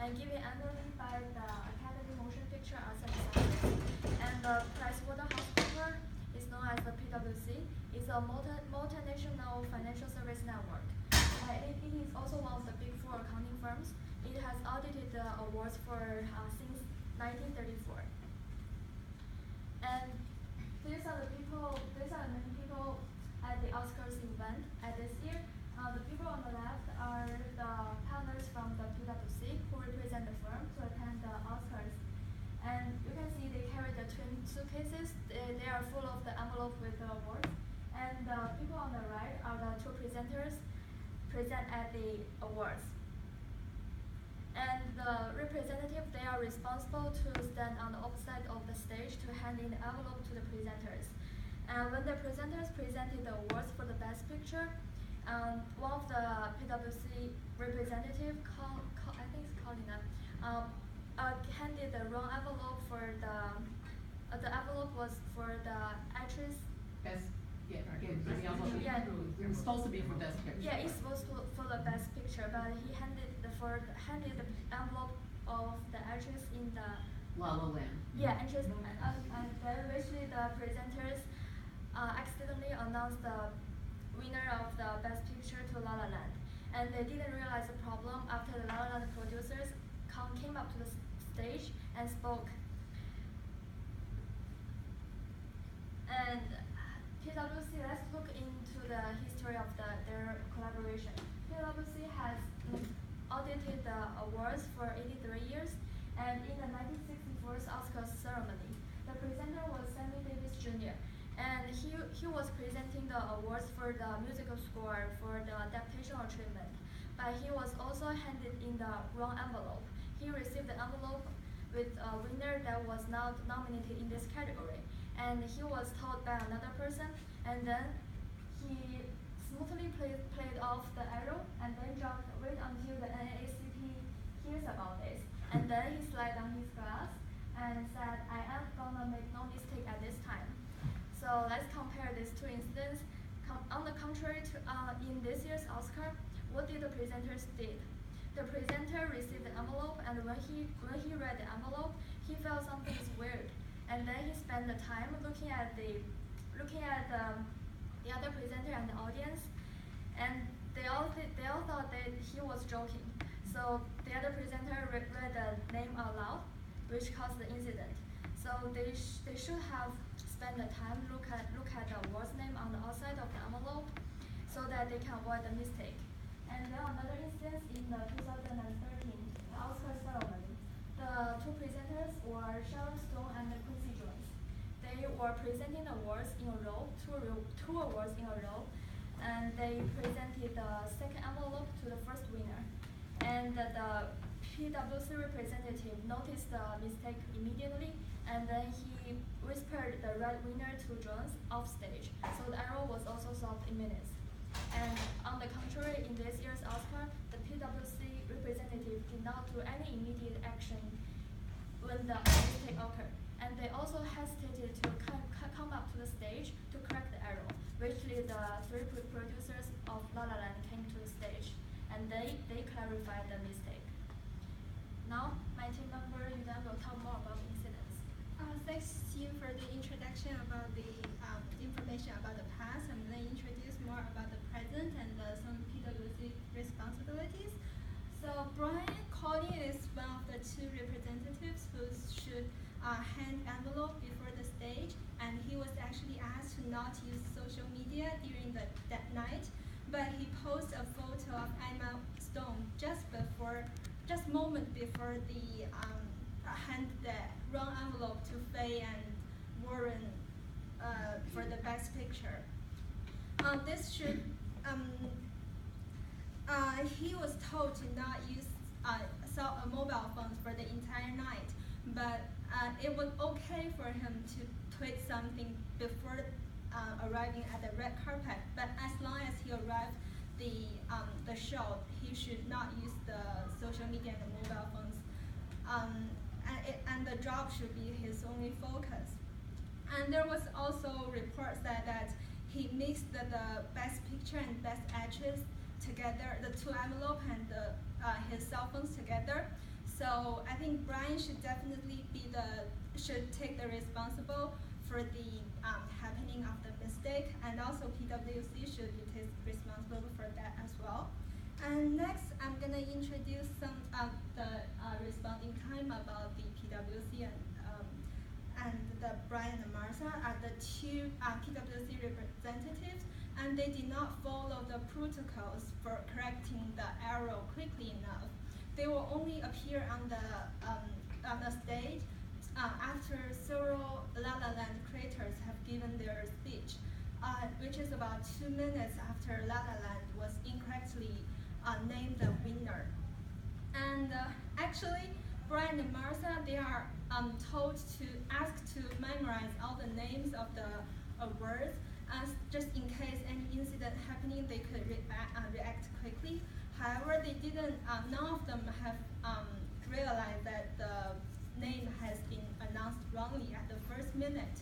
and given annually by the Academy Motion Picture Arts and Sciences. And the PricewaterhouseCoopers is known as the PwC. It's a multinational financial service network. It is also one of the big four accounting firms. It has audited the awards for since 1934. And these are the main people at the Oscars event at this year. The people on the left are the partners from the PwC who represent the firm to attend the Oscars. And you can see they carry the twin suitcases. They are full of the envelope with the awards. And the people on the right are the two presenters present at the awards. And the representative, they are responsible to stand on the opposite of the stage to hand in the envelope to the presenters. And when the presenters presented the awards for the Best Picture, one of the PwC representative, I think it's Colina, handed the wrong envelope for the envelope was for the actress. Best, yeah. It's supposed to be for Best Picture. Yeah, it's supposed to for the Best Picture, but he handed the envelope of the actress in the La La Land. Yeah, and then eventually the presenters accidentally announced the winner of the Best Picture to La La Land, and they didn't realize the problem after the La La Land producers came up to the stage and spoke. And PwC, let's look into the history of their collaboration. PwC has audited the awards for 83 years, and in the 1964 Oscars ceremony, the presenter was Sammy Davis Jr., and he was presenting the awards for the musical score for the adaptation or treatment, but he was also handed in the wrong envelope. He received the envelope with a winner that was not nominated in this category, and he was told by another person, and then he smoothly played off the arrow and then wait until the NAACP hears about this, and then he slid on his glass and said, I am gonna make no mistake at this time. So let's compare these two incidents. On the contrary to in this year's Oscar, what did the presenters did? The presenter received the envelope, and when he read the envelope, he felt something is weird, and then he spent the time looking at the other presenter and the audience, and they all thought that he was joking. So the other presenter read the name out loud, which caused the incident. So they should have spent the time look at the awards name on the outside of the envelope, so that they can avoid the mistake. And then another instance in the 2013 Oscar ceremony, the two presenters were Sharon Stone and Quincy Jones. They were presenting awards in a row, two awards in a row, and they presented the second envelope to the first winner. And the PwC representative noticed the mistake immediately, and then he whispered the right winner to Jones off stage. So the error was also solved in minutes. And on the contrary, in this year's Oscar, the PwC representative did not do any immediate action when the mistake occurred. And they also hesitated to come up to the stage to correct the error. Eventually, the three producers of La La Land came to the stage, and they clarified the mistake. Now, my team member Yudan will talk more about incidents. Thanks, Xing, for the introduction about the information about the past, and then introduce more about the present and some PwC responsibilities. So Brian Collin is one of the two representatives who should hand envelope before the stage, and he was actually asked to not use social media during that night, but he posted a photo of Emma Stone just moment before the hand the wrong envelope to Faye and Warren for the Best Picture. This should he was told to not use mobile phones for the entire night, but it was okay for him to tweet something before arriving at the red carpet. But as long as he arrived the show, he should not use the social media and the mobile phones, and the job should be his only focus. And there was also reports that he mixed the Best Picture and Best Actress together, the two envelope and his cell phones together. So I think Brian should definitely should take the responsible for the happening of the mistake, and also PwC should be responsible for that as well. And next, I'm gonna introduce some of the responding time about the PwC and the Brian and Martha are the two PwC representatives, and they did not follow the protocols for correcting the error quickly enough. They will only appear on the stage after several La La Land creators have given their speech, which is about 2 minutes after La La Land was incorrectly named the winner. And actually, Brian and Martha, they are told to ask to memorize all the names of the words, just in case any incident happening, they could react quickly. However, they didn't. None of them have realized that the name has been announced wrongly at the first minute.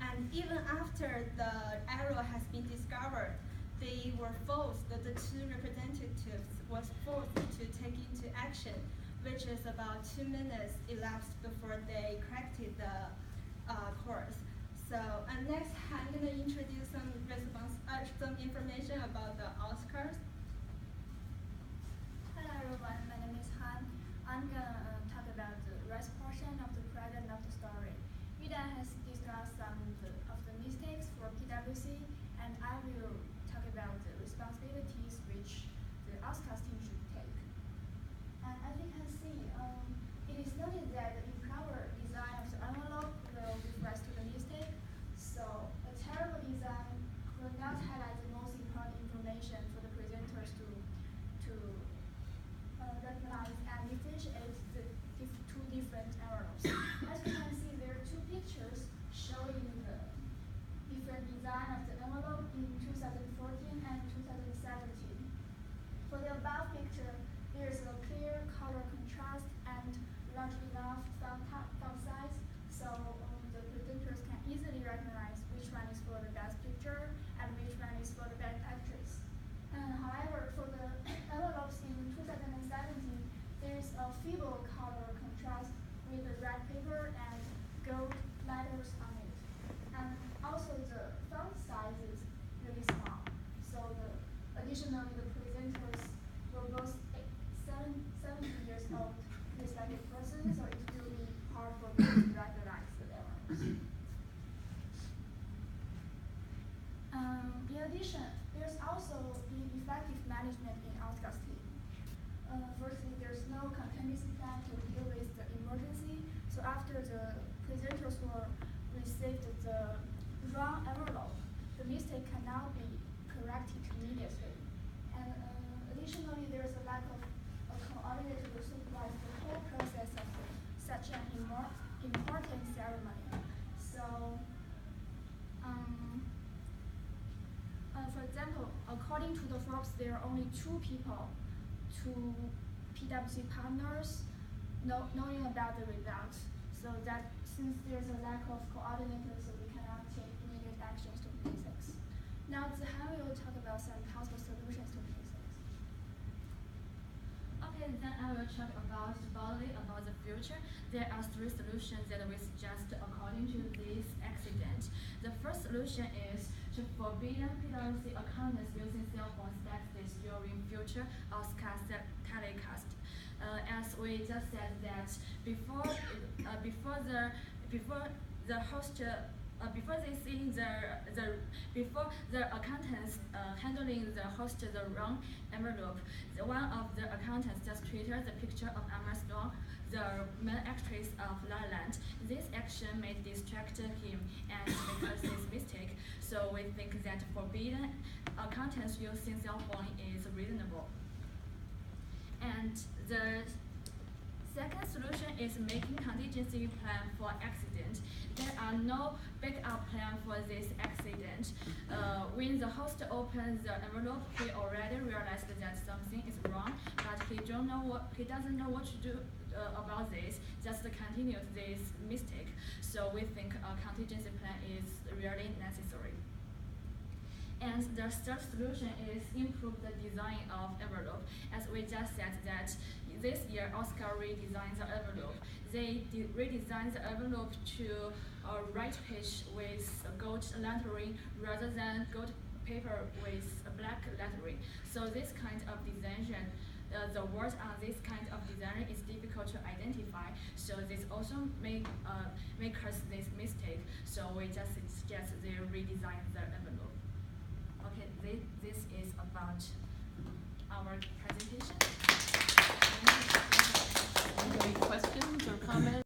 And even after the error has been discovered, they were forced, the two representatives was forced to take into action, which is about 2 minutes elapsed before they corrected the course. So, and next I'm gonna introduce some information about the Oscars. Hello everyone, my name is Han. I'm gonna talk about the rest portion of the present of the story. Yudan has discussed some of the mistakes for PwC, and I will talk about the responsibilities which the Oscars team should take. And as you can see, it is noted that the improper design of the envelope will give rise to the mistake. So a terrible design will not highlight the most important information for the presenters to recognize and differentiate the two different envelopes. As you can see, there are two pictures showing the different design of the envelope in 2014 and 2017. For the above picture, there is a clear color contrast and large enough font size, so the presenters can easily recognize which one is for the best picture and which one is for the best actress. However, for the envelopes in 2017, there is a feeble color contrast with the red paper and gold letters on it. And also the font size is really small. So additionally, the presenters were both 70 years old, respective persons, so it will be hard for them to recognize the errors. In addition, there's also ineffective management in Oscars team. Firstly, there's no contingency plan to deal with the emergency. So after the presenters received the wrong envelope, the mistake cannot be corrected immediately. And additionally, there's a lack of a coordinator to supervise the whole process of such an important ceremony. So, for example, according to the Forbes, there are only 2 people, 2 PwC partners knowing about the results. So that since there's a lack of coordinators, so we cannot take immediate actions to fix this. Now, Zihan will talk about some possible solutions to fix this. Okay, then I will talk broadly about the future. There are 3 solutions that we suggest according to this accident. The first solution is to forbid PwC accountants using cell phones backstage during future Oscar telecast. As we just said that before the accountants handling the host the wrong envelope, one of the accountants just tweeted the picture of Emma Stone, the main actress of La La Land. This action may distract him and because this mistake. So we think that forbidden accountants using cell phone is reasonable. And the second solution is making contingency plan for accident. There are no backup plan for this accident. When the host opens the envelope, he already realized that something is wrong, but he doesn't know what to do about this. Just continue this mistake. So we think a contingency plan is really necessary. And the third solution is improve the design of envelope. As we just said that this year Oscar redesigned the envelope. They redesigned the envelope to a right page with gold lettering rather than gold paper with black lettering. So this kind of design, the words on this kind of design is difficult to identify. So this also make us this mistake. So we just suggest they redesign the envelope. Okay, this is about our presentation. Any questions or comments?